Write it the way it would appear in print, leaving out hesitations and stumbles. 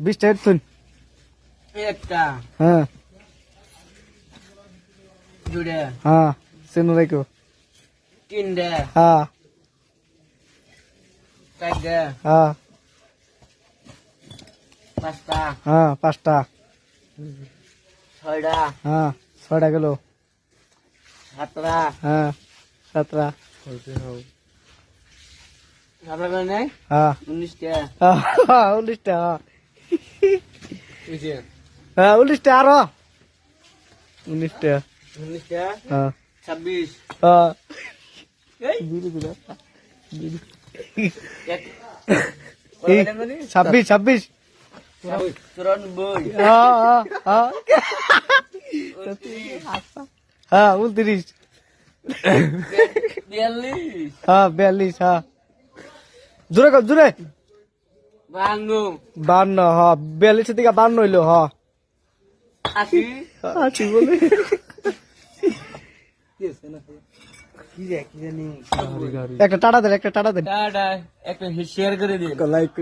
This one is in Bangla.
20টা হেডফোন একটা হ্যাঁ দুটা হ্যাঁ সেনু রাখো তিনটা হ্যাঁ চারটা হ্যাঁ পাঁচটা হ্যাঁ 5টা ছয়টা হ্যাঁ 6টা গেল সাতটা হ্যাঁ 7টা আপনার কাছে নেই হ্যাঁ 19টা 19টা হ্যাঁ 19টা আরো 19টা 19টা হ্যাঁ 26 হ্যাঁ এই ধীরে ধীরে এক 26 26 94 হ্যাঁ হ্যাঁ হ্যাঁ 29 42 হ্যাঁ 42 হ্যাঁ জোরে কর জোরে 52 52 হ্যাঁ 42 থেকে 52 হইলো হ্যাঁ 80 আছি বলে একটা টাটা দেন টাটা একটা শেয়ার করে দিন লাইক